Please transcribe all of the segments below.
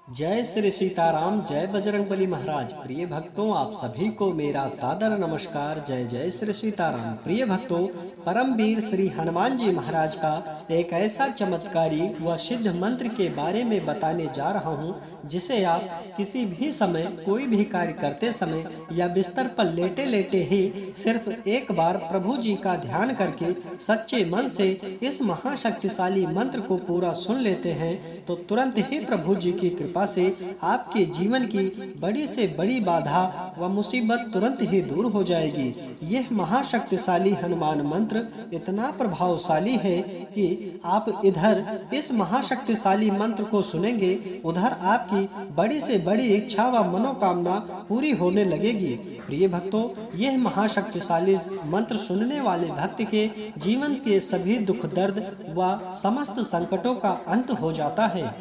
जय श्री सीताराम, जय बजरंगबली महाराज। प्रिय भक्तों, आप सभी को मेरा सादर नमस्कार। जय जय श्री सीताराम। प्रिय भक्तों, परमवीर श्री हनुमान जी महाराज का एक ऐसा चमत्कारी व सिद्ध मंत्र के बारे में बताने जा रहा हूं, जिसे आप किसी भी समय कोई भी कार्य करते समय या बिस्तर पर लेटे लेटे ही सिर्फ एक बार प्रभु जी का ध्यान करके सच्चे मन से इस महाशक्तिशाली मंत्र को पूरा सुन लेते हैं तो तुरंत ही प्रभु जी की कृपा से आपके जीवन की बड़ी से बड़ी बाधा व मुसीबत तुरंत ही दूर हो जाएगी। यह महाशक्तिशाली हनुमान मंत्र इतना प्रभावशाली है कि आप इधर इस महाशक्तिशाली मंत्र को सुनेंगे, उधर आपकी बड़ी से बड़ी इच्छा व मनोकामना पूरी होने लगेगी। प्रिय भक्तों, यह महाशक्तिशाली मंत्र सुनने वाले भक्त के जीवन के सभी दुख दर्द व समस्त संकटों का अंत हो जाता है।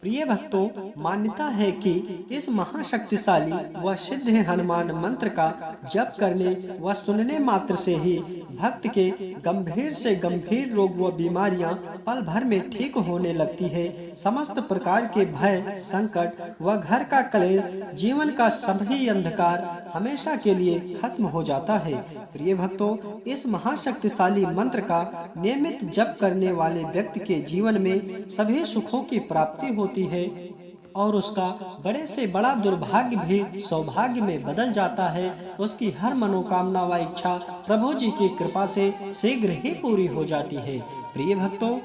प्रिय भक्तों, मान्यता है कि इस महाशक्तिशाली व सिद्ध हनुमान मंत्र का जप करने व सुनने मात्र से ही भक्त के गंभीर से गंभीर रोग व बीमारियां पल भर में ठीक होने लगती है। समस्त प्रकार के भय, संकट व घर का कलेश, जीवन का सभी अंधकार हमेशा के लिए खत्म हो जाता है। प्रिय भक्तों, इस महाशक्तिशाली मंत्र का नियमित जप करने वाले व्यक्ति के जीवन में सभी सुखों की प्राप्ति होती है और उसका बड़े से बड़ा दुर्भाग्य भी सौभाग्य में बदल जाता है। उसकी हर मनोकामना व इच्छा प्रभु जी की कृपा से शीघ्र ही पूरी हो जाती है। प्रिय भक्तों,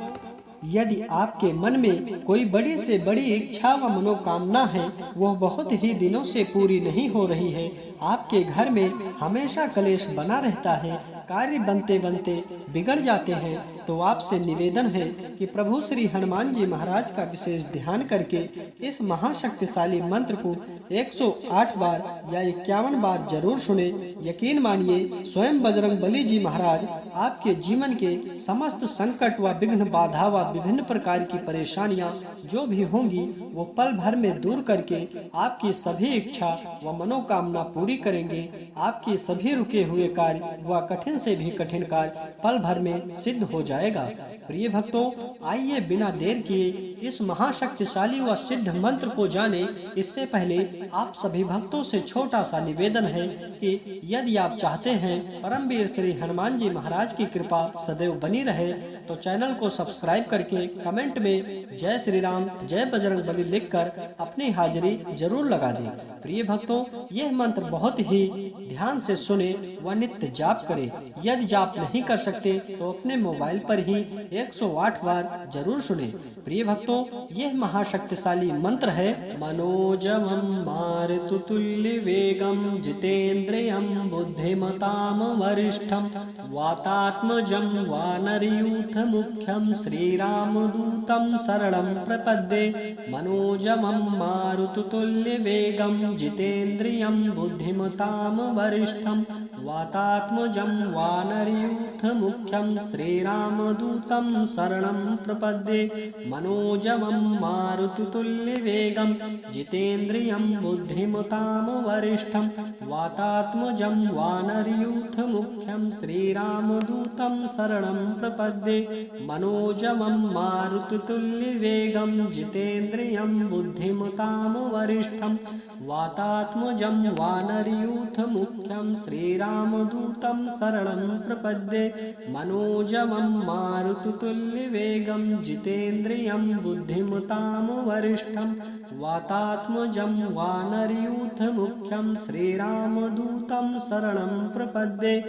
यदि आपके मन में कोई बड़ी से बड़ी इच्छा व मनोकामना है, वह बहुत ही दिनों से पूरी नहीं हो रही है, आपके घर में हमेशा कलेश बना रहता है, कार्य बनते बनते बिगड़ जाते हैं, तो आपसे निवेदन है कि प्रभु श्री हनुमान जी महाराज का विशेष ध्यान करके इस महाशक्तिशाली मंत्र को 108 बार या 51 बार जरूर सुने। यकीन मानिए, स्वयं बजरंगबली जी महाराज आपके जीवन के समस्त संकट व विघ्न बाधा व विभिन्न प्रकार की परेशानियां जो भी होंगी वो पल भर में दूर करके आपकी सभी इच्छा व मनोकामना पूरी करेंगे। आपके सभी रुके हुए कार्य व कठिन से भी कठिन कार्य पल भर में सिद्ध हो जाएगा। प्रिय भक्तों, आइए बिना देर किए इस महाशक्तिशाली व सिद्ध मंत्र को जाने। इससे पहले आप सभी भक्तों से छोटा सा निवेदन है कि यदि आप चाहते हैं परमवीर श्री हनुमान जी महाराज की कृपा सदैव बनी रहे तो चैनल को सब्सक्राइब करके कमेंट में जय श्री राम, जय बजरंगबली लिखकर अपनी हाजिरी जरूर लगा दें। प्रिय भक्तों, यह मंत्र बहुत ही ध्यान से सुने व नित्य जाप करें। यदि जाप नहीं कर सकते तो अपने मोबाइल पर ही 108 बार जरूर सुने। प्रिय भक्तों, यह महाशक्तिशाली मंत्र है मनोजवम मारुततुल्य वेगम जितेन्द्रियम बुद्धिमताम वरिष्ठम वातात्मजं वानरयूथ मुख्यम श्रीराम दूतम शरणं प्रपद्ये। मनोजवम मारुततुल्य वेगम जितेन्द्रियम बुद्धिमताम वरिष्ठम वातात्मजं वानरयूथ मुख्यम श्रीराम दूतम शरणं प्रपद्ये। मनोजवं मारुततुल्य वेगं जितेन्द्रियं बुद्धिमतां वरिष्ठं वातात्मजं वानरयूथ मुख्यं श्रीरामदूतं शरणं प्रपद्ये। मनोजवं मारुततुल्य वेगं जितेन्द्रियं बुद्धिमतां वरिष्ठं वातात्मजं वानरयूथ मुख्यं श्रीरामदूतं शरणं प्रपद्ये। मनोजवं मारुततुल्य वेगं जितेन्द्रियं बुद्धिमतां वरिष्ठं वातात्मजं वानरयूथ मुख्यं श्रीरामदूतं शरणं प्रपद्ये।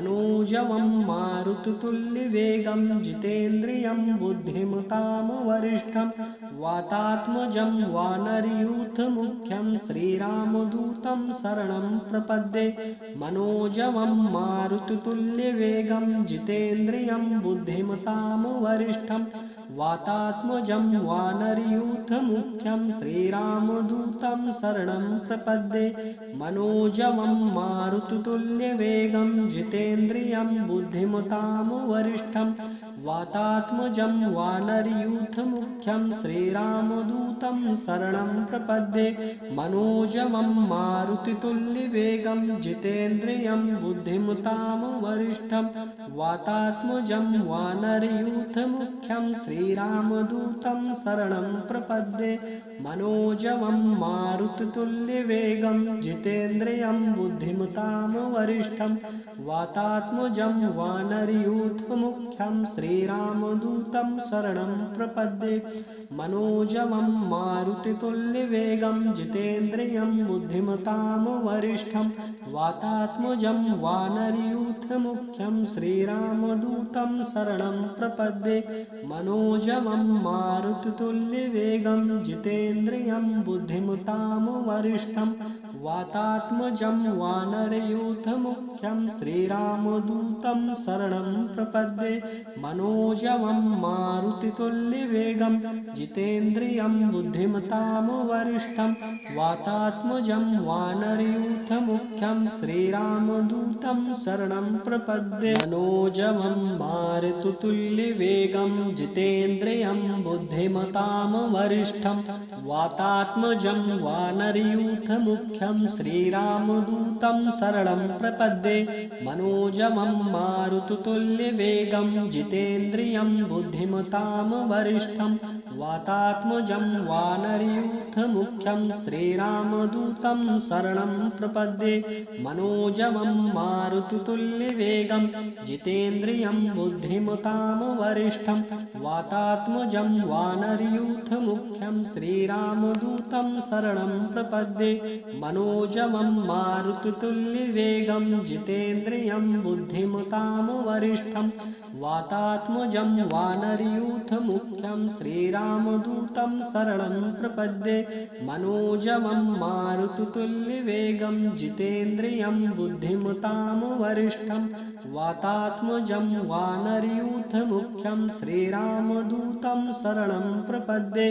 मनोजवं मारुततुल्य वेगं जितेन्द्रियं बुद्धिमतां वरिष्ठं वातात्मजं वानरयूथ मुख्यं श्रीरामदूतं शरणं प्रपद्ये। मनोजवं मारुततुल्य वेगं जितेन्द्रियं बुद्धिमतां वरिष्ठं वातात्मजं वानरयूथ मुख्यं श्रीरामदूतं शरणं प्रपद्ये। मनोजवं मारुततुल्य वेगं जितेन्द्रियं बुद्धिमतां वरिष्ठं वातात्मजं वानरयूथ मुख्यं श्रीरामदूतं शरणं प्रपद्ये। मनोजवं मारुततुल्य वेगं जितेन्द्रियं बुद्धिमतां वरिष्ठं वातात्मजं वानरयूथ मुख्यं श्री श्रीरामदूतं शरणं प्रपद्ये मनोजवं मारुततुल्यवेगं जितेन्द्रियं बुद्धिमतां वरिष्ठं वातात्मजं वानरयूथमुख्यं श्रीरामदूतं शरणं प्रपद्ये मनोजवं मारुततुल्यवेगं जितेन्द्रियं बुद्धिमतां वरिष्ठं वातात्मजं वानरयूथमुख्यं श्रीरामदूतं शरणं प्रपद्ये मनोजवं मारुततुल्यवेगं जितेन्द्रियं बुद्धिमतां वरिष्ठं वातात्मजं वानरयूथमुख्यं श्रीरामदूतं शरणं प्रपद्ये मनोजवं मारुततुल्यवेगं जितेन्द्रियं बुद्धिमतां वरिष्ठं वातात्मजं वानरयूथमुख्यं श्रीरामदूतं शरणं प्रपद्ये मनोजवं मारुततुल्यवेगं जितेन्द्रियं बुद्धिमतां वरिष्ठं वातात्मजं वानरयूथमुख्यं श्रीरामदूतं शरणं प्रपद्ये मनोजवं मारुततुल्यवेगं जितेन्द्रियं बुद्धिमतां वरिष्ठं वातात्मजं वानरयूथमुख्यं श्रीरामदूतं शरणं प्रपद्ये मनोजवं मारुततुल्यवेगं जितेन्द्रियं बुद्धिमतां वरिष्ठं वातात्मजं वानरयूथमुख्यं श्रीरामदूतं शरणं प्रपद्ये मनोजवं मारुततुल्यवेगं जितेन्द्रियं बुद्धिमतां वरिष्ठं वातात्मजं वानरयूथमुख्यं श्रीरामदूतं शरणं प्रपद्ये मनोजवं मारुततुल्यवेगं जितेन्द्रियं बुद्धिमतां वरिष्ठं वातात्मजं वानरयूथमुख्यं श्रीरामदूतं शरणं प्रपद्ये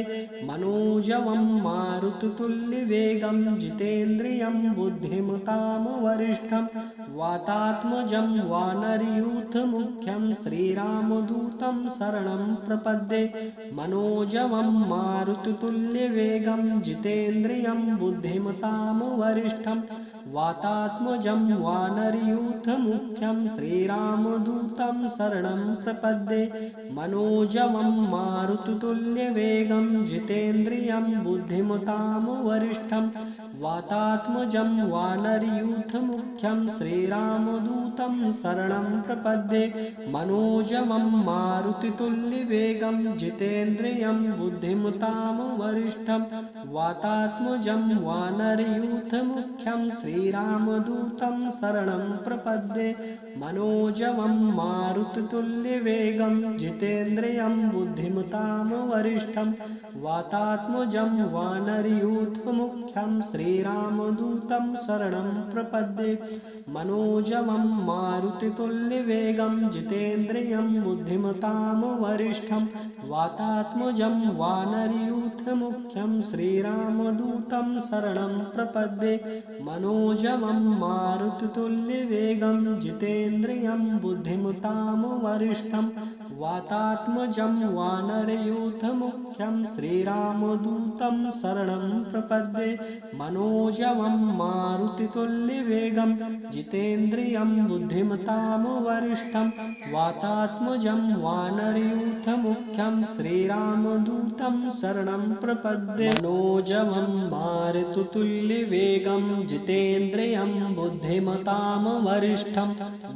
मनोजवं मारुततुल्यवेगं जितेन्द्रियं बुद्धिमतां वरिष्ठं वातात्मजं वानरयूथमुख्यं श्रीरामदूतं शरणं प्रपद्ये मनोजवं मारुततुल्यवेगं जितेन्द्रियं बुद्धिमतां वरिष्ठं वातात्मजं वानरयूथमुख्यं श्रीरामदूतं शरणं प्रपद्ये मनोजवं मारुततुल्यवेगं जितेन्द्रियं बुद्धिमतां वरिष्ठं वातात्मजं वानरयूथमुख्यं श्रीरामदूतं शरणं प्रपद्ये मनोजवं मारुततुल्यवेगं जितेन्द्रियं बुद्धिमतां वरिष्ठं वातात्मजं वानरयूथमुख्यं श्रीरामदूतं शरणं प्रपद्ये मनोजवं मारुततुल्यवेगं जितेन्द्रियं बुद्धिमतां वरिष्ठं वातात्मजं वानरयूथमुख्यं श्रीरामदूतं शरणं प्रपद्ये मनोजवं मारुततुल्यवेगं जितेन्द्रियं बुद्धिमतां वरिष्ठं वातात्मजं वानरयूथमुख्यं श्रीरामदूतं शरणं प्रपद्ये मनोजवं मारुततुल्यवेगं जितेन्द्रियं बुद्धिमतां वरिष्ठं वातात्मजं वानरयूथमुख्यं श्रीरामदूतं शरणं प्रपद्ये मनोजवं मारुततुल्यवेगं जितेन्द्रियं बुद्धिमतां वरिष्ठं वातात्मजं वानरयूथमुख्यं श्रीरामदूतं शरणं प्रपद्ये मनोजवं मारुततुल्यवेगं जितेन्द्रियं बुद्धिमतां वरिष्ठं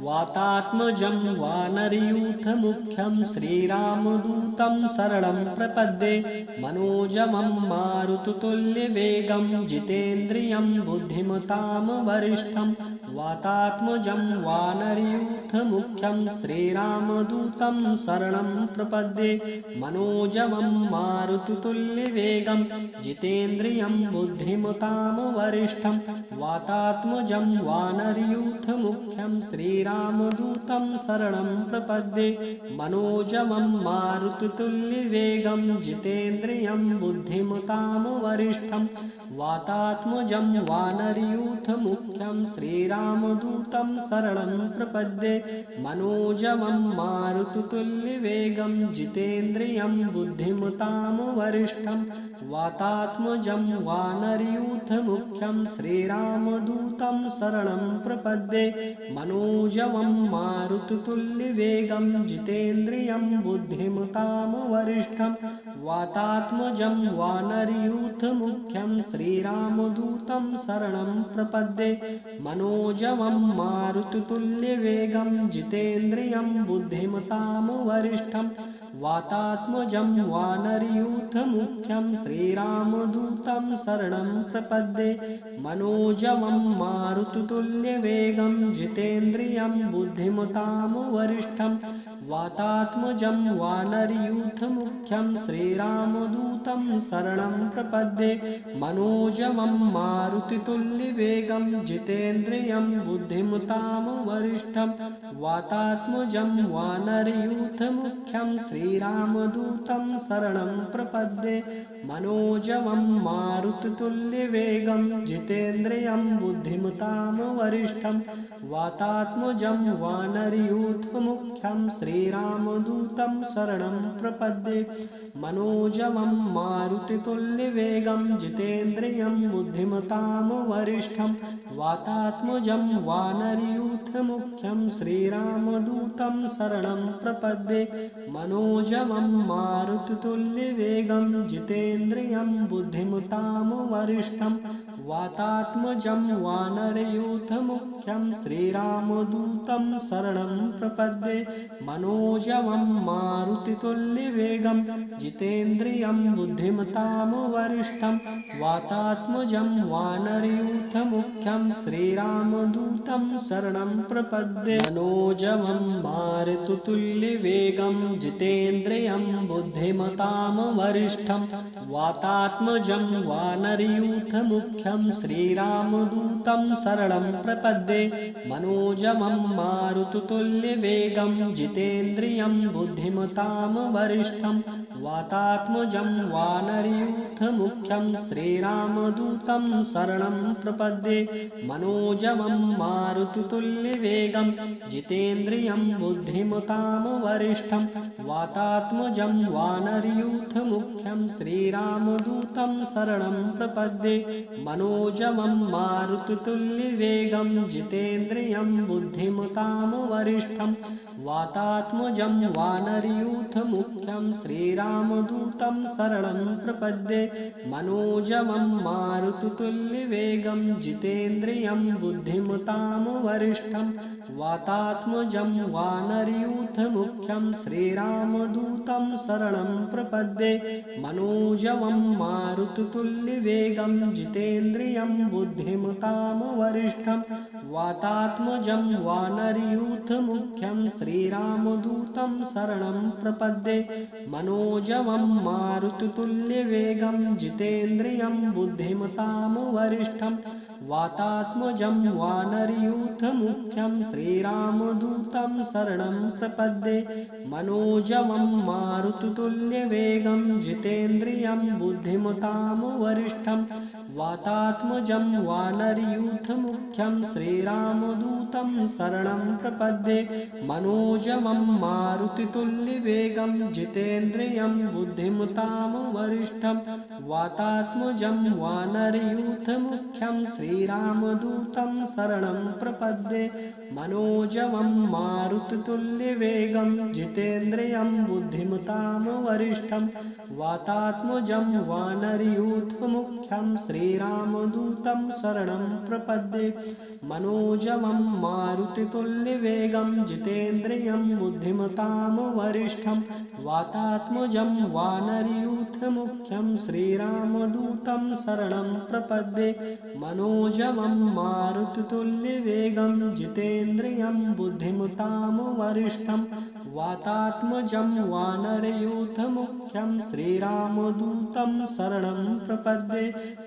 वातात्मजं वानरयूथमुख्यं श्रीरामदूतं शरणं प्रपद्ये मनोजवं मारुततुल्यवेगं जितेन्द्रियं बुद्धिमतां वरिष्ठं वातात्मजं वानरयूथमुख्यं श्रीरामदूतं शरणं प्रपद्ये मनोजवं मारुततुल्यवेगं जितेन्द्रियं बुद्धिमतां वरिष्ठं वातात्मजं वानरयूथमुख्यं श्रीरामदूतं शरणं प्रपद्ये मनोजवं मारुततुल्यवेगं जितेन्द्रियं बुद्धिमतां वरिष्ठं वातात्मजं वानरयूथमुख्यं श्रीरामदूतं शरणं प्रपद्ये मनोजवं मारुततुल्यवेगं जितेन्द्रियं बुद्धिमतां वरिष्ठं वातात्मजं वानरयूथमुख्यं श्रीरामदूतं शरणं प्रपद्ये मनोजवं मारुततुल्यवेगं जितेन्द्रियं जितेन्द्रियं बुद्धिमतां वरिष्ठं वातात्मजं वानरयूथमुख्यं श्रीरामदूतं शरणं प्रपद्ये मनोजवं मारुततुल्यवेगं जितेन्द्रियं बुद्धिमतां वरिष्ठं वातात्मजं वानरयूथमुख्यं श्रीरामदूतं शरणं प्रपद्ये मनोजवं मारुततुल्यवेगं जितेन्द्रियं बुद्धिमतां वरिष्ठं वातात्मजं वानरयूथमुख्यं श्रीरामदूतं शरणं प्रपद्ये मनोजवं मारुततुल्यवेगं जितेन्द्रियं बुद्धिमतां वरिष्ठं वातात्मजं वानरयूथमुख्यं श्रीरामदूतं शरणं प्रपद्ये मनोजवं मारुततुल्यवेगं जितेन्द्रियं बुद्धिमतां वरिष्ठं वातात्मजं वानरयूथमुख्यं श्रीरामदूतं शरणं प्रपद्ये मनोजवं मारुततुल्यवेगं जितेन्द्रियं बुद्धिमतां वरिष्ठं वातात्मजं वानरयूथमुख्यं श्रीरामदूतं शरणं प्रपद्ये मनोजवं मारुततुल्यवेगं जितेन्द्रियं बुद्धिमतां वरिष्ठं वातात्मजं वानरयूथमुख्यं श्रीरामदूतं शरणं प्रपद्ये मनोजवं मारुततुल्यवेगं जितेन्द्रियं बुद्धिमतां वरिष्ठं वातात्मजं वानरयूथमुख्यं श्रीरामदूतं शरणं प्रपद्ये मनोजवं मारुततुल्यवेगं जितेन्द्रियं बुद्धिमतां वरिष्ठं वातात्मजं वानरयूथमुख्यं श्रीरामदूतं शरणं प्रपद्ये मनोजवं मारुततुल्यवेगं जितेन्द्रियं बुद्धिमतां वरिष्ठं वातात्मजं वानरयूथमुख्यं श्रीरामदूतं शरणं प्रपद्ये मनोजवं मारुततुल्यवेगं जितेन्द्रियं बुद्धिमतां वरिष्ठं वातात्मजं वानरयूथमुख्यं श्रीरामदूतं शरणं प्रपद्ये मनोजवं मारुततुल्यवेगं जितेन्द्रियं बुद्धिमतां वरिष्ठं वातात्मजं वानरयूथमुख्यं श्रीरामदूतं शरणं प्रपद्ये मनोजवं मारुततुल्यवेगं जितेन्द्रियं बुद्धिमतां वरिष्ठं वातात्मजं वानरयूथमुख्यं श्रीरामदूतं शरणं प्रपद्ये मनोजवं मारुततुल्यवेगं जितेन्द्रियं बुद्धिमतां वरिष्ठं वातात्मजं वानरयूथमुख्यं श्रीरामदूतं शरणं प्रपद्ये मनोजवं मारुततुल्यवेगं जितेन्द्रियं बुद्धिमतां वरिष्ठं वातात्मजं वानरयूथमुख्यं श्रीरामदूतं शरणं प्रपद्ये मनोजवं मारुततुल्यवेगं जितेन्द्रियं बुद्धिमतां वरिष्ठं वातात्मजं वानरयूथमुख्यं श्रीरामदूतं शरणं प्रपद्ये मनोजवं मारुततुल्यवेगं जितेन्द्रियं बुद्धिमतां वरिष्ठं वातात्मजं वानरयूथमुख्यं श्रीरामदूतं शरणं प्रपद्ये मनोजवं मारुततुल्यवेगं जितेन्द्रियं बुद्धिमतां वरिष्ठं वातात्मजं वानरयूथमुख्यं श्रीरामदूतं शरणं प्रपद्ये मनोजवं मारुततुल्यवेगं जितेन्द्रियं बुद्धिमतां वरिष्ठं वातात्मजं वानरयूथमुख्यं श्रीरामदूतं शरणं प्रपद्ये मनोजवं मारुततुल्यवेगं जितेन्द्रियं बुद्धिमतां वरिष्ठं वातात्मजं वानरयूथमुख्यं श्रीरामदूतं शरणं प्रपद्ये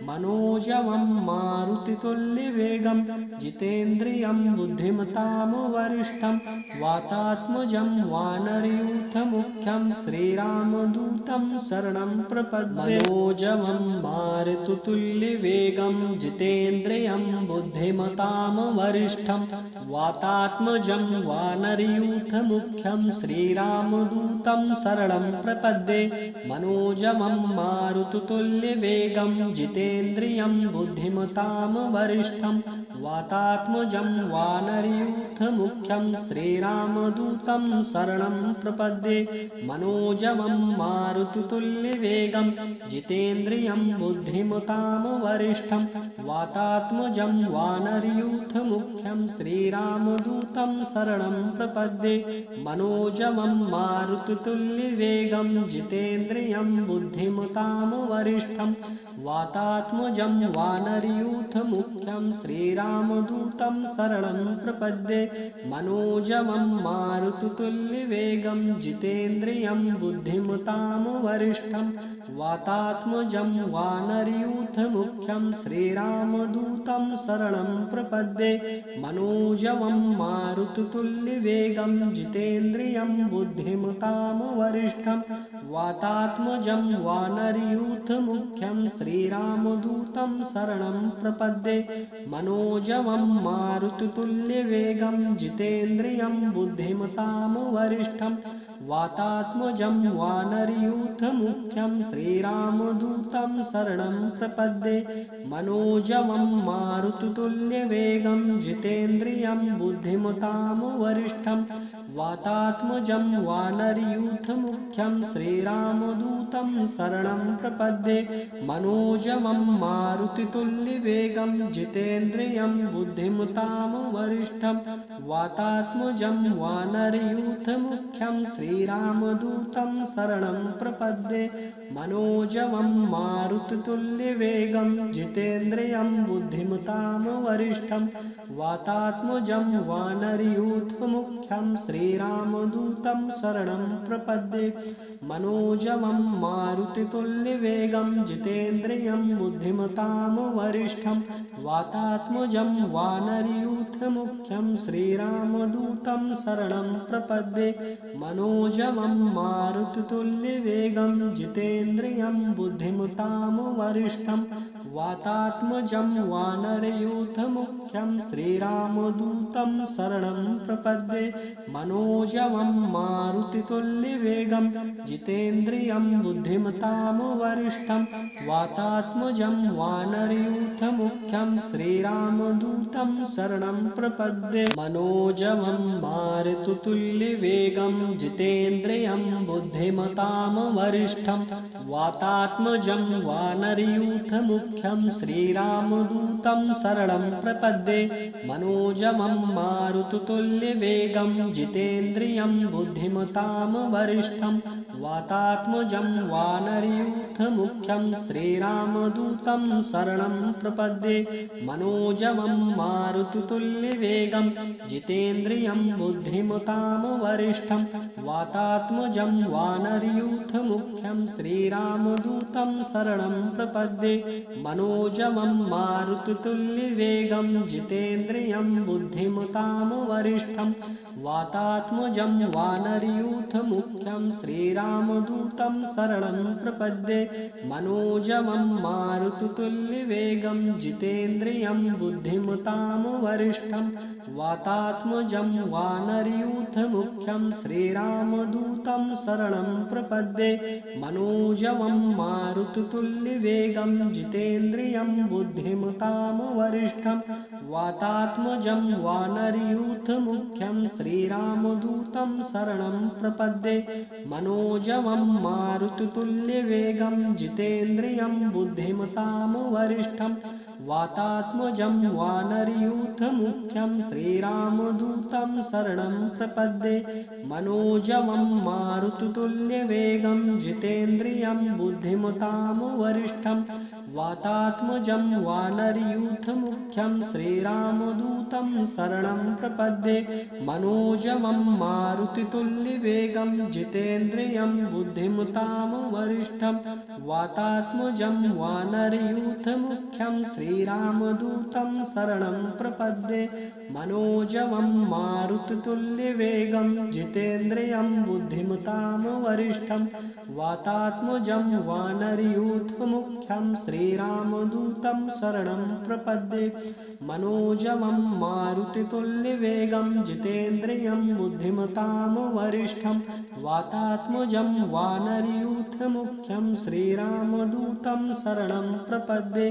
मनोजवं मारुततुल्यवेगं जितेन्द्रियं बुद्धिमतां वरिष्ठं वातात्मजं वानरयूथमुख्यं श्रीरामदूतं शरणं प्रपद्ये मनोजवं मारुततुल्यवेगं जितेन्द्रियं बुद्धिमतां वरिष्ठं वातात्मजं वानरयूथमुख्यं श्रीरामदूतं दूतं शरणं प्रपद्ये मनोजवं मारुततुल्यवेगं जितेन्द्रियं बुद्धिमतां वरिष्ठं वातात्मजं वानरयूथमुख्यं श्रीरामदूतं शरणं प्रपद्ये मनोजवं मारुततुल्यवेगं जितेन्द्रियं बुद्धिमतां वरिष्ठं वातात्मजं वानरयूथमुख्यं श्रीरामदूतं शरणं प्रपद्ये मनोजवं मारुततुल्यवेगं जितेन्द्रियं बुद्धिमतां वरिष्ठं वातात्मजं वानरयूथमुख्यं श्रीरामदूतं शरणं प्रपद्ये मनोजवं मारुततुल्यवेगं जितेन्द्रियं बुद्धिमतां वरिष्ठं वातात्मजं वानरयूथमुख्यं श्रीरामदूतं शरणं प्रपद्ये मनोजवं मारुततुल्यवेगं जितेन्द्रियं बुद्धिमतां वरिष्ठं वातात्मजं वानरयूथमुख्यं श्रीरामदूतं शरणं प्रपद्ये मनोजवं मारुततुल्यवेगं जितेन्द्रियं बुद्धिमतां वरिष्ठं वातात्मजं वानरयूथमुख्यं श्रीरामदूतं शरणं प्रपद्ये मनोजवं मारुततुल्यवेगं जितेन्द्रियं बुद्धिमतां वरिष्ठं वातात्मजं वानरयूथमुख्यं श्रीरामदूतं शरणं प्रपद्ये मनोजवं मारुततुल्यवेगं जितेन्द्रियं बुद्धिमतां वरिष्ठं वातात्मजं वानरयूथमुख्यं श्रीरामदूतं शरणं प्रपद्ये मनोजवं मारुततुल्यवेगं जितेन्द्रियं बुद्धिमतां वरिष्ठं वातात्मजं वानरयूथमुख्यं श्रीरामदूतं शरणं प्रपद्ये मनोजवं मारुततुल्यवेगं जितेन्द्रियं बुद्धिमतां वरिष्ठं वातात्मजं वानरयूथमुख्यं श्रीरामदूतं शरणं प्रपद्ये मनोजवं मारुततुल्यवेगं जितेन्द्रियं बुद्धिमतां वरिष्ठं वातात्मजं वानरयूथमुख्यं श्रीरामदूतं शरणं प्रपद्ये मनोजवं मारुततुल्यवेगं जितेन्द्रियं बुद्धिमतां वरिष्ठं वातात्मजं वानरयूथमुख्यं श्रीरामदूतं शरणं प्रपद्ये मनोजवं मारुततुल्यवेगं जितेन्द्रियं बुद्धिमतां वरिष्ठं वातात्मजं वानरयूथमुख्यं श्रीरामदूतं शरणं प्रपद्ये मनोजवं मारुततुल्यवेगं जितेन्द्रियं बुद्धिमतां वरिष्ठं वातात्मजं वानरयूथमुख्यं श्रीरामदूतं शरणं प्रपद्ये मनोजवं मारुततुल्यवेगं जितेन्द्रियं बुद्धिमतां वरिष्ठं वातात्मजं वानरयूथमुख्यं श्रीरामदूतं शरणं प्रपद्ये मनोजवं मारुततुल्यवेगं जितेन्द्रियं बुद्धिमतां वरिष्ठं वातात्मजं वानरयूथमुख्यं श्रीरामदूतं शरणं प्रपद्ये मनोजवं मारुततुल्यवेगं जितेन्द्रियं बुद्धिमतां वरिष्ठं वातात्मजं वानरयूथमुख्यं श्रीरामदूतं शरणं प्रपद्ये मनोजवं मारुततुल्यवेगं जितेन्द्रियं बुद्धिमतां वरिष्ठं वातात्मजं वानरयूथमुख्यं श्रीरामदूतं शरणं प्रपद्ये मनोजवं मारुततुल्यवेगं जितेन्द्रियं बुद्धिमतां वरिष्ठं वातात्मजं वानरयूथमुख्यं श्रीरामदूतं शरणं प्रपद्ये मनोजवं मारुततुल्यवेगं जितेन्द्रियं बुद्धिमतां वरिष्ठं वातात्मजं वानरयूथमुख्यं श्रीरामदूतं शरणं प्रपद्ये मनोजवं मारुततुल्यवेगं जितेन्द्रियं बुद्धिमतां वरिष्ठं वातात्मजं वानरयूथमुख्यं श्रीरामदूतं शरणं प्रपद्ये मनोजवं मारुततुल्यवेगं जितेन्द्रियं बुद्धिमतां वरिष्ठं वातात्मजं वानरयूथमुख्यं श्रीरामदूतं शरणं प्रपद्ये मनोजवं मारुततुल्यवेगं जितेन्द्रियं बुद्धिमतां वरिष्ठं वातात्मजं वानरयूथमुख्यं श्रीरामदूतं शरणं प्रपद्ये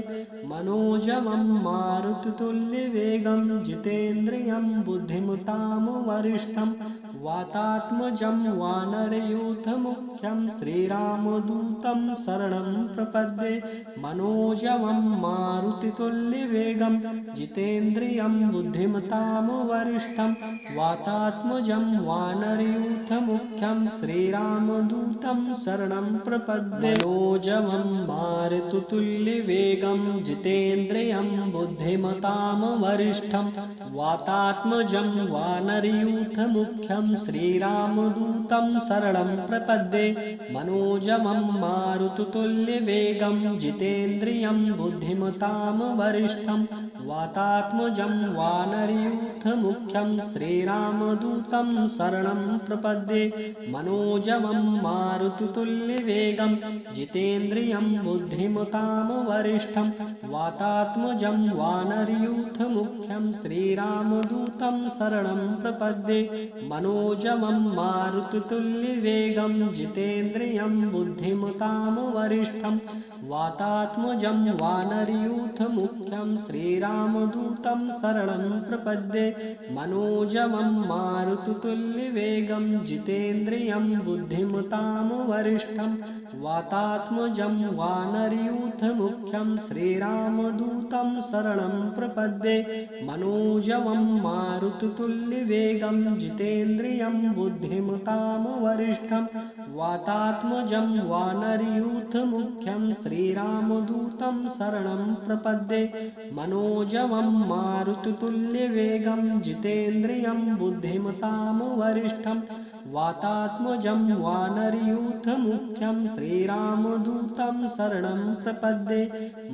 मनोजवं मारुततुल्यवेगं जितेन्द्रियं बुद्धिमतां वरिष्ठं वातात्मजं वानरयूथमुख्यं श्रीरामदूतं शरणं प्रपद्ये मनोजवं मारुततुल्यवेगं जितेन्द्रियं बुद्धिमतां वरिष्ठं वातात्मजं वानरयूथमुख्यं श्रीरामदूतं शरणं प्रपद्ये मनोजवं मारुततुल्यवेगं जितेन्द्रियं बुद्धिमतां वरिष्ठं वातात्मजं वानरयूथमुख्यं श्रीरामदूतं शरणं प्रपद्ये मनोजवं मारुततुल्यवेगं जितेन्द्रियं बुद्धिमतां वरिष्ठं वातात्मजं वानरयूथमुख्यं श्रीरामदूतं शरणं प्रपद्ये मनोजवं मारुततुल्यवेगं जितेन्द्रियं बुद्धिमतां वरिष्ठं वातात्मजं वानरयूथमुख्यं श्रीरामदूतं शरणं प्रपद्ये मनोजवं मारुततुल्यवेगं जितेन्द्रियं बुद्धिमतां वरिष्ठं वातात्मजं वानरयूथमुख्यं श्रीरामदूतं शरणं प्रपद्ये मनोजवं मारुततुल्यवेगं जितेन्द्रियं बुद्धिमतां वरिष्ठं वातात्मजं वानरयूथमुख्यं श्रीरामदूतं शरणं प्रपद्ये मनोजवं मारुततुल्यवेगं जितेन्द्रियं बुद्धिमतां वरिष्ठं वातात्मजं वानरयूथमुख्यं श्रीरामदूतं शरणं प्रपद्ये मनोजवं मारुततुल्यवेगं जितेन्द्रियं बुद्धिमतां वरिष्ठं वातात्मजं वानरयूथमुख्यं श्रीरामदूतं शरणं प्रपद्ये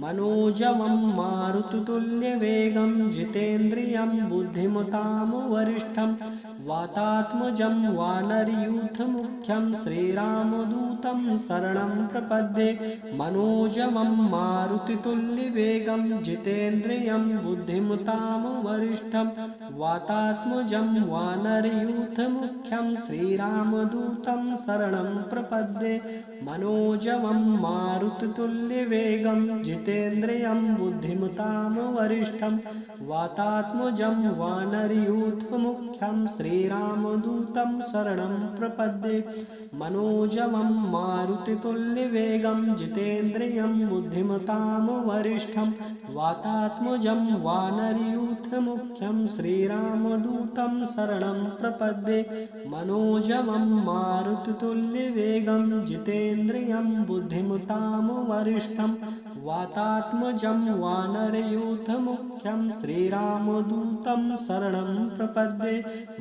मनोजवं मारुततुल्यवेगं जितेन्द्रियं बुद्धिमतां वरिष्ठं वातात्मजं वानरयूथमुख्यं श्रीरामदूतं शरणं प्रपद्ये मनोजवं मारुततुल्यवेगं जितेन्द्रियं बुद्धिमतां वरिष्ठं वातात्मजं वानरयूथमुख्यं श्रीरामदूतं शरणं प्रपद्ये मनोजवं मारुततुल्यवेगं जितेन्द्रियं बुद्धिमतां वरिष्ठं वातात्मजं वानरयूथमुख्यं श्रीरामदूतं शरणं प्रपद्ये मनोजवं मारुततुल्यवेगं जितेन्द्रियं बुद्धिमतां वरिष्ठं वातात्मजं वानरयूथमुख्यं श्रीरामदूतं शरणं प्रपद्ये मनोजवं मारुततुल्यवेगं जितेन्द्रियं बुद्धिमतां वरिष्ठं वातात्मजं वानरयूथमुख्यं श्रीरामदूतं शरणं प्रपद्ये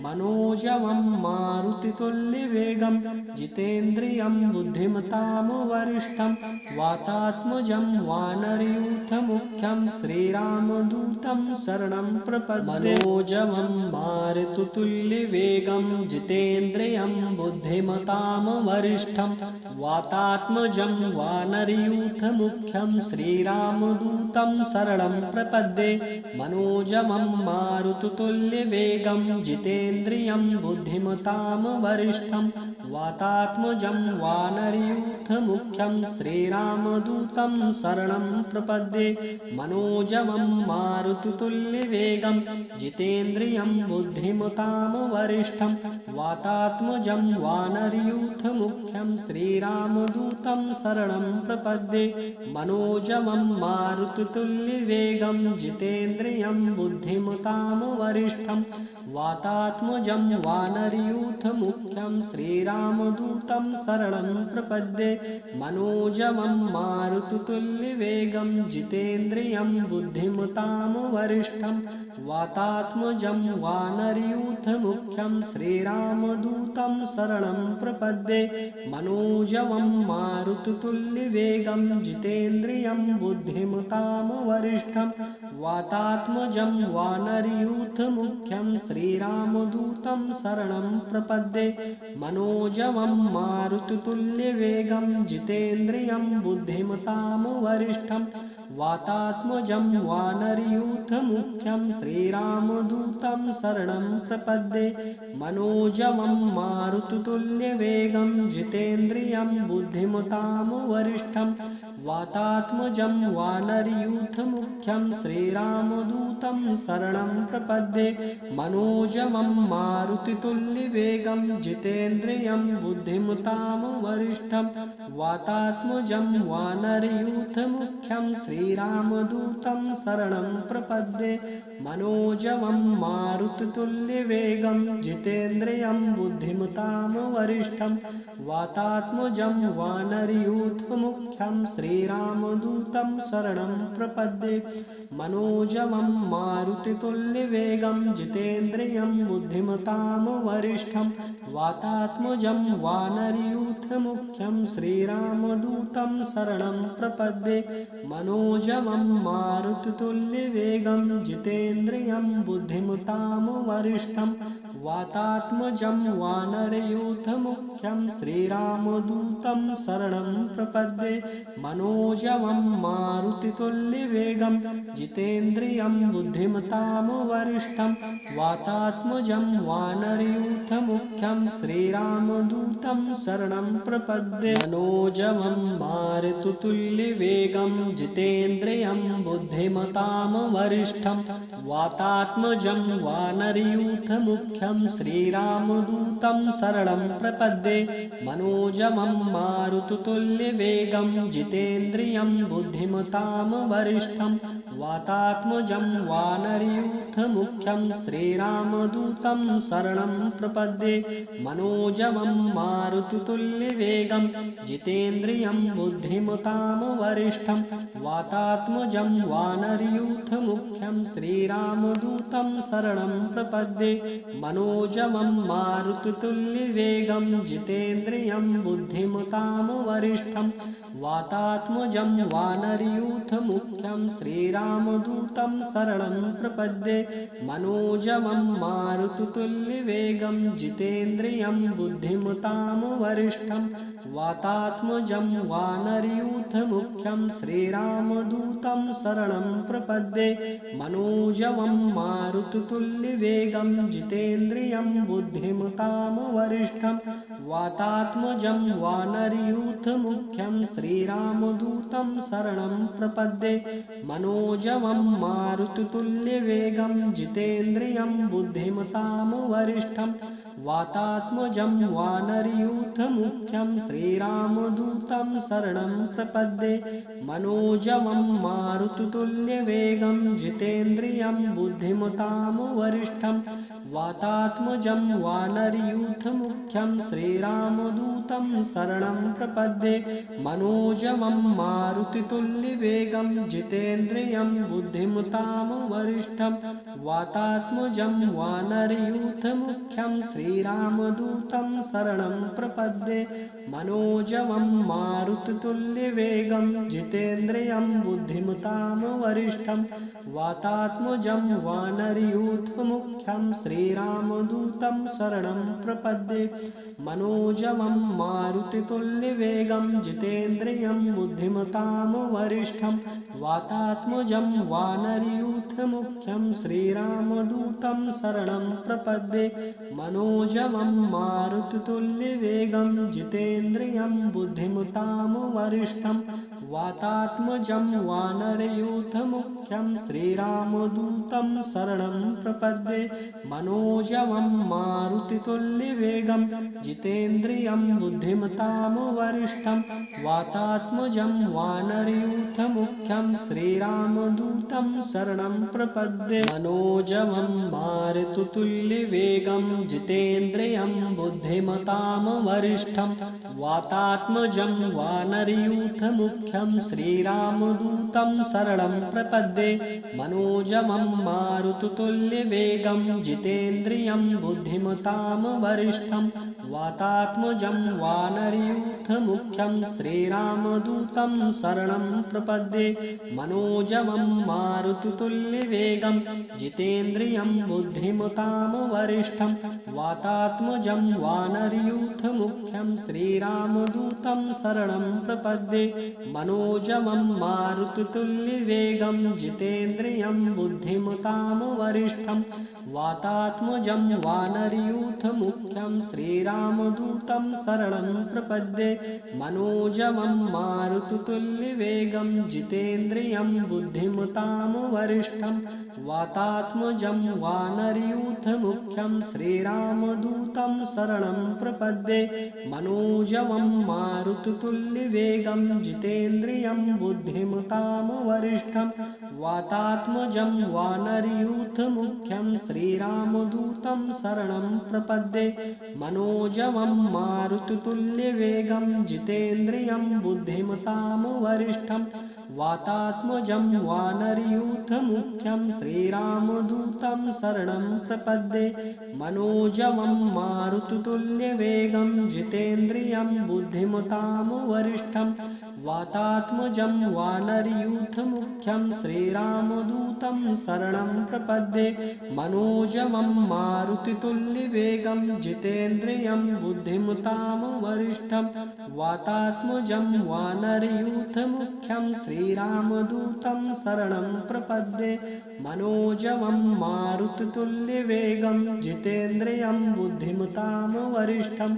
मनोजवं मारुततुल्यवेगं जितेन्द्रियं बुद्धिमतां वरिष्ठं वातात्मजं वानरयूथमुख्यं श्रीरामदूतं शरणं प्रपद्ये मनोजवं मारुततुल्यवेगं जितेन्द्रियं बुद्धिमतां वरिष्ठं वातात्मजं वानरयूथमुख्यं श्रीरामदूतं शरणं प्रपद्ये मनोजवं मारुततुल्यवेगं जितेन्द्रियं बुद्धिमतां वरिष्ठं वातात्मजं वानरयूथमुख्यं श्रीरामदूतं शरणं प्रपद्ये मनोजवं मारुततुल्यवेगं जितेन्द्रियं बुद्धिमतां वरिष्ठं वातात्मजं वानरयूथमुख्यं श्रीरामदूतं शरणं प्रपद्ये मनोजवं मारुततुल्यवेगं जितेन्द्रियं बुद्धिमतां वरिष्ठं वातात्मजं वानरयूथमुख्यं श्रीरामदूतं शरणं प्रपद्ये मनोजवं मारुततुल्यवेगं जितेन्द्रियं बुद्धिमतां वरिष्ठं वातात्मजं वानरयूथमुख्यं श्रीरामदूतं शरणं प्रपद्ये मनोजवं मारुततुल्यवेगं जितेन्द्रियं बुद्धिमतां वरिष्ठं वातात्मजं वानरयूथमुख्यं श्रीरामदूतं शरणं प्रपद्ये मनोजवं मारुततुल्यवेगं जितेन्द्रियं बुद्धिमतां वरिष्ठं वातात्मजं वानरयूथमुख्यं श्रीरामदूतं शरणं प्रपद्ये मनोजवं मारुततुल्यवेगं जितेन्द्रियं बुद्धिमतां वरिष्ठं वातात्मजं वानरयूथमुख्यं श्रीरामदूतं शरणं प्रपद्ये मनोजवं मारुततुल्यवेगं जितेन्द्रियं बुद्धिमतां वरिष्ठं वातात्मजं वानरयूथमुख्यं श्रीरामदूतं शरणं प्रपद्ये मनोजवं मारुततुल्यवेगं जितेन्द्रियं बुद्धिमतां वरिष्ठं वातात्मजं वानरयूथमुख्यं श्रीरामदूतं शरणं प्रपद्ये मनोजवं मारुततुल्यवेगं जितेन्द्रियं बुद्धिमतां वरिष्ठं वातात्मजं वानरयूथमुख्यं श्रीरामदूतं शरणं प्रपद्ये मनोजवं मारुततुल्यवेगं जितेन्द्रियं बुद्धिमतां वरिष्ठं वातात्मजं वानरयूथमुख्यं श्रीरामदूतं शरणं प्रपद्ये मनोजवं मारुततुल्यवेगं जितेन्द्रियं बुद्धिमतां वरिष्ठं वातात्मजं वानरयूथमुख्यं श्रीरामदूतं शरणं प्रपद्ये मनोजवं मारुततुल्यवेगं जितेन्द्रियं बुद्धिमतां वरिष्ठं वातात्मजं वानरयूथमुख्यं श्रीरामदूतं शरणं प्रपद्ये मनोजवं मारुततुल्यवेगं जितेन्द्रियं बुद्धिमतां वरिष्ठं वातात्मजं वानरयूथमुख्यं श्रीरामदूतं शरणं प्रपद्ये मनोजवं मारुततुल्यवेगं जितेन्द्रियं बुद्धिमतां वरिष्ठं वातात्मजं वानरयूथमुख्यं श्रीरामदूतं शरणं प्रपद्ये मनोजवं मारुततुल्यवेगं जितेन्द्रियं बुद्धिमतां वरिष्ठं वातात्मजं वानरयूथमुख्यं श्रीरामदूतं शरणं प्रपद्ये मनोजवं मारुततुल्यवेगं जितेन्द्रियं बुद्धिमतां वरिष्ठं वातात्मजं वानरयूथमुख्यं श्रीरामदूतं शरणं प्रपद्ये मनोजवं मारुततुल्यवेगं जितेन्द्रियं बुद्धिमतां वरिष्ठं वातात्मजं वानरयूथमुख्यं श्रीरामदूतं शरणं प्रपद्ये मनोजवं मारुततुल्यवेगं जितेन्द्रियं बुद्धिमतां वरिष्ठं वातात्मजं वानरयूथमुख्यं श्रीरामदूतं शरणं प्रपद्ये मनोजवं मारुततुल्यवेगं जितेन्द्रियं बुद्धिमतां वरिष्ठं वातात्मजं वानरयूथमुख्यं श्रीरामदूतं शरणं प्रपद्ये मनोजवं मारुततुल्यवेगं जितेन्द्रियं बुद्धिमतां वरिष्ठं वातात्मजं वानरयूथमुख्यं श्रीरामदूतं शरणं प्रपद्ये मनोजवं मारुततुल्यवेगं जितेन्द्रियं बुद्धिमतां वरिष्ठं वातात्मजं वानरयूथमुख्यं श्रीरामदूतं शरणं प्रपद्ये मनोजवं मारुततुल्यवेगं जितेन्द्रियं बुद्धिमतां वरिष्ठं वातात्मजं वानरयूथमुख्यं श्रीरामदूतं शरणं प्रपद्ये मनोजवं मारुततुल्यवेगं जितेन्द्रियं बुद्धिमतां वरिष्ठं वातात्मजं वानरयूथमुख्यं श्रीरामदूतं शरणं प्रपद्ये मनोजवं मारुततुल्यवेगं जितेन्द्रियं बुद्धिमतां वरिष्ठं वातात्मजं वानरयूथमुख्यं श्रीरामदूतं शरणं प्रपद्ये मनोजवं मारुततुल्यवेगं जितेन्द्रियं बुद्धिमतां वरिष्ठं वातात्मजं वानरयूथमुख्यं श्रीरामदूतं शरणं प्रपद्ये मनोजवं मारुततुल्यवेगं जितेन्द्रियं बुद्धिमतां वरिष्ठं वातात्मजं वानरयूथमुख्यं श्रीरामदूतं शरणं प्रपद्ये मनोजवं मारुततुल्यवेगं जितेन्द्रियं बुद्धिमतां वरिष्ठं वातात्मजं वानरयूथमुख्यं श्रीरामदूतं शरणं प्रपद्ये मनोजवं मारुततुल्यवेगं जितेन्द्रियं बुद्धिमतां वरिष्ठं वातात्मजं वानरयूथमुख्यं श्रीरामदूतं शरणं प्रपद्ये मनोजवं मारुततुल्यवेगं जितेन्द्रियं बुद्धिमतां वरिष्ठं वातात्मजं वानरयूथमुख्यं श्रीरामदूतं शरणं प्रपद्ये मनोजवं मारुततुल्यवेगं जितेन्द्रियं बुद्धिमतां वरिष्ठं वातात्मजं वानरयूथमुख्यं श्रीरामदूतं शरणं प्रपद्ये मनोजवं मारुततुल्यवेगं जितेन्द्रियं बुद्धिमतां वरिष्ठं वातात्मजं वानरयूथमुख्यं श्रीरामदूतं शरणं प्रपद्ये मनोजवं मारुततुल्यवेगं जितेन्द्रियं बुद्धिमतां वरिष्ठं वातात्मजं वानरयूथमुख्यं श्रीरामदूतं शरणं प्रपद्ये मनोजवं मारुततुल्यवेगं जितेन्द्रियं बुद्धिमतां वरिष्ठं वातात्मजं वानरयूथमुख्यं श्रीरामदूतं शरणं प्रपद्ये मनोजवं मारुततुल्यवेगं जितेन्द्रियं बुद्धिमतां वरिष्ठं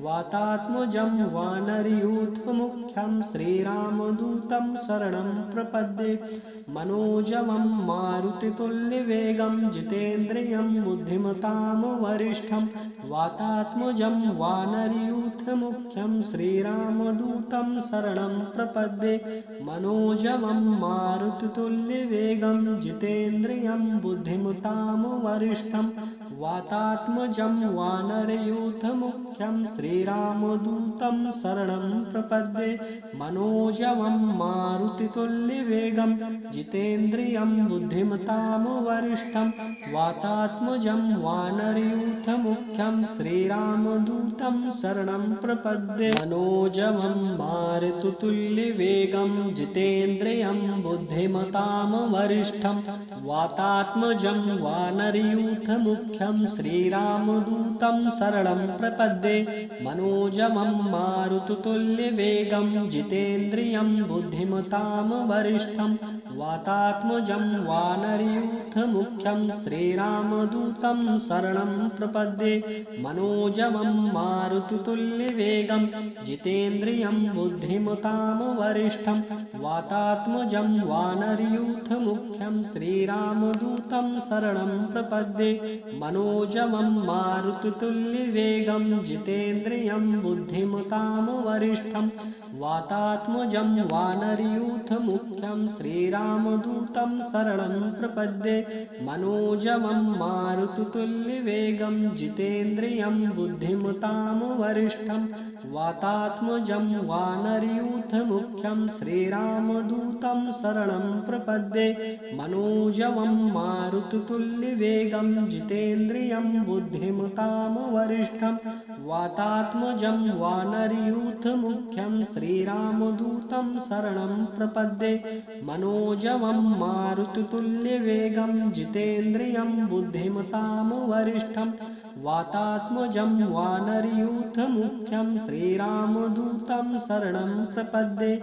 वातात्मजं वानरयूथमुख्यं श्रीरामदूतं शरणं प्रपद्ये मनोजवं मारुततुल्यवेगं जितेन्द्रियं बुद्धिमतां वरिष्ठं वातात्मजं वानरयूथमुख्यं श्रीरामदूतं शरणं प्रपद्ये मनोजवं मारुततुल्यवेगं जितेन्द्रियं बुद्धिमतां वरिष्ठं वातात्मजं वानरयूथमुख्यं श्रीरामदूतं शरणं प्रपद्ये मनोजवं मारुततुल्यवेगं जितेन्द्रियं बुद्धिमतां वरिष्ठं वातात्मजं वानरयूथमुख्यं श्रीरामदूतं शरणं प्रपद्ये मनोजवं मारुततुल्यवेगं जितेन्द्रियं बुद्धिमतां वरिष्ठं वातात्मजं वानरयूथमुख्यं श्रीरामदूतं शरणं प्रपद्ये मनोजवं मारुततुल्यवेगं जितेन्द्रियं बुद्धिमतां वरिष्ठं वातात्मजं वानरयूथमुख्यं श्रीरामदूतं शरणं प्रपद्ये मनोजवं मारुततुल्यवेगं जितेन्द्रियं बुद्धिमतां वरिष्ठं वातात्मजं वानरयूथमुख्यं श्रीरामदूतं शरणं प्रपद्ये मनोजवं मारुततुल्यवेगं जितेन्द्रियं बुद्धिमतां वरिष्ठं वातात्मजं वानरयूथमुख्यं श्रीरामदूतं शरणं प्रपद्ये मनोजवं मारुततुल्यवेगं जितेन्द्रियं बुद्धिमतां वरिष्ठं वातात्मजं वानरयूथमुख्यं श्रीरामदूतं शरणं प्रपद्ये मनोजवं मारुततुल्यवेगं जितेन्द्रियं बुद्धिमतां वरिष्ठं वातात्मजं वानरयूथमुख्यं श्रीरामदूतं शरणं प्रपद्ये मनोजवं मारुततुल्यवेगं जितेन्द्रियं बुद्धिमतां वरिष्ठं वातात्मजं वानरयूथमुख्यं श्रीरामदूतं शरणं प्रपद्ये।